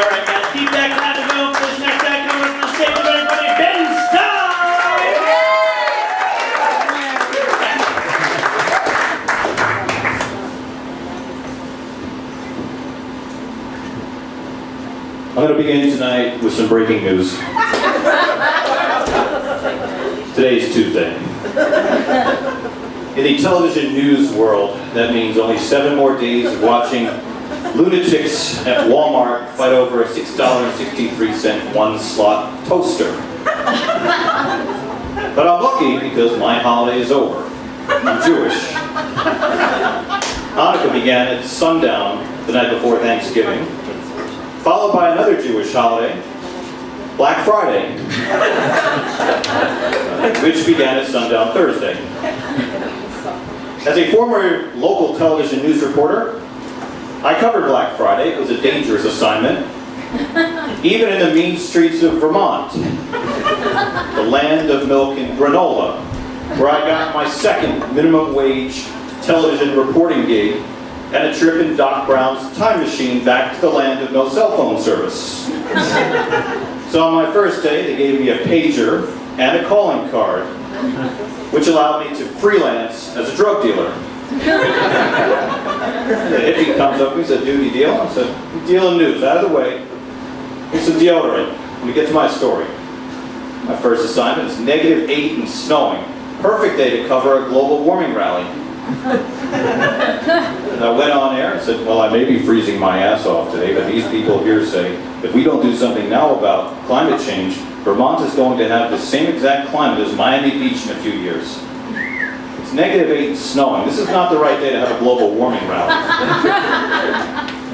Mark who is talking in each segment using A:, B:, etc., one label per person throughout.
A: right, guys, keep that clap going for this next act. Over to the stage with everybody, Ben Stein! I'm going to begin tonight with some breaking news. Today is Tuesday. In the television news world, that means only 7 more days of watching lunatics at Walmart fight over a $6.63 one-slot toaster. But I'm lucky because my holiday is over. I'm Jewish. Hanukkah began at sundown the night before Thanksgiving, followed by another Jewish holiday, Black Friday, which began at sundown Thursday. As a former local television news reporter, I covered Black Friday. It was a dangerous assignment, even in the mean streets of Vermont, the land of milk and granola, where I got my second minimum wage television reporting gig and a trip in Doc Brown's time machine back to the land of no cell phone service. So on my first day, they gave me a pager and a calling card, which allowed me to freelance as a drug dealer. The hippie comes up to me and said, "Dude, deal?" I said, "Deal in news, out of the way. Here's some deodorant." Let me get to my story. My first assignment is -8 and snowing. Perfect day to cover a global warming rally. And I went on air and said, "Well, I may be freezing my ass off today, but these people here say, if we don't do something now about climate change, Vermont is going to have the same exact climate as Miami Beach in a few years. It's -8 and snowing. This is not the right day to have a global warming rally."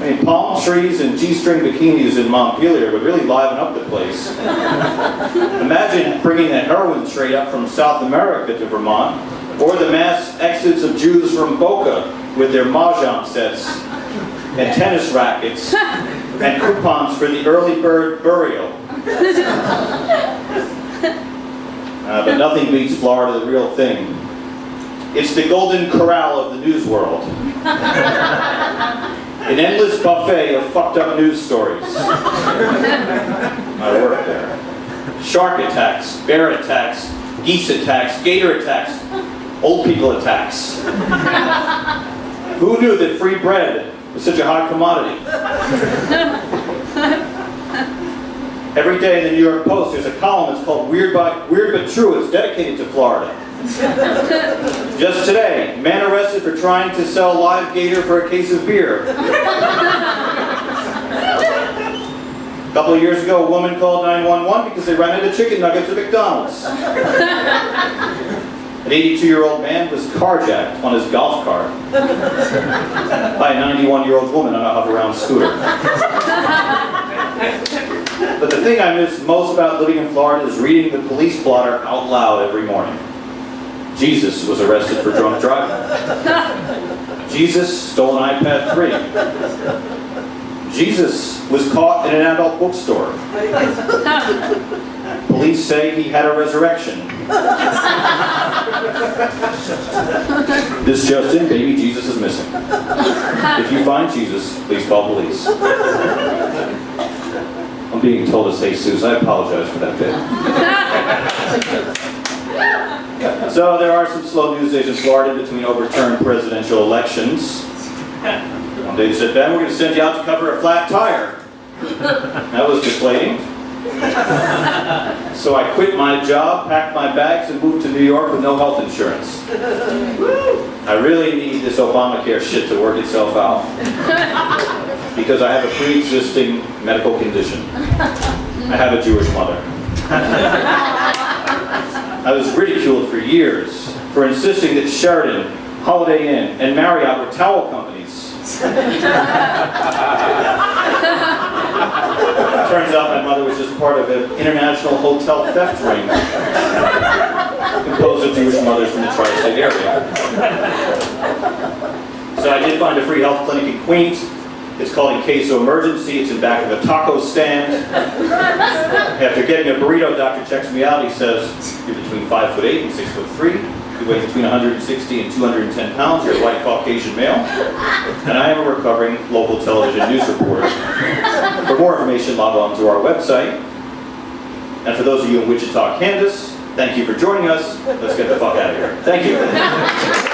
A: I mean, palm trees and G-string bikinis in Montpelier would really liven up the place. Imagine bringing a heroin trade up from South America to Vermont, or the mass exits of Jews from Boca with their mahjong sets and tennis rackets and coupons for the early bird burial. But nothing beats Florida, the real thing. It's the golden corral of the news world. An endless buffet of fucked up news stories. I work there. Shark attacks, bear attacks, geese attacks, gator attacks, old people attacks. Who knew that free bread was such a hot commodity? Every day in the New York Post, there's a column that's called Weird But True. It's dedicated to Florida. Just today, man arrested for trying to sell live gator for a case of beer. A couple of years ago, a woman called 911 because they ran into chicken nuggets at McDonald's. An 82-year-old man was carjacked on his golf cart by a 91-year-old woman on a hover-around scooter. But the thing I miss most about living in Florida is reading the police blotter out loud every morning. Jesus was arrested for drunk driving. Jesus stole an iPad 3. Jesus was caught in an adult bookstore. Police say he had a resurrection. This just in, baby Jesus is missing. If you find Jesus, please call police. I'm being told to say Jesus. I apologize for that bit. So there are some slow news days in Florida between overturned presidential elections. One day they said, "Ben, we're going to send you out to cover a flat tire." That was deflating. So I quit my job, packed my bags, and moved to New York with no health insurance. I really need this Obamacare shit to work itself out, because I have a pre-existing medical condition. I have a Jewish mother. I was ridiculed for years for insisting that Sheraton, Holiday Inn, and Marriott were towel companies. Turns out my mother was just part of an international hotel theft ring composed of Jewish mothers from the tri-state area. So I did find a free health clinic in Queens. It's called In Case of Emergency. It's in back of a taco stand. After getting a burrito, doctor checks me out. He says, "You're between 5'8" and 6'3". You weigh between 160 and 210 pounds. You're a white Caucasian male. And I am a recovering local television news reporter for For more information, log on to our website. And for those of you in Wichita, Kansas, thank you for joining us. Let's get the fuck out of here. Thank you.